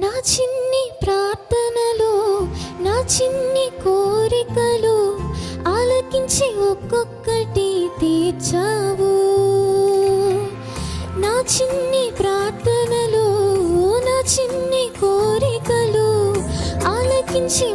నా చిన్ని ప్రార్థనలు, నా చిన్ని కోరికలు ఆలకించి ఒక్కొక్కటి తీర్చావు. నా చిన్ని ప్రార్థనలు, నా చిన్ని కోరికలు ఆలకించి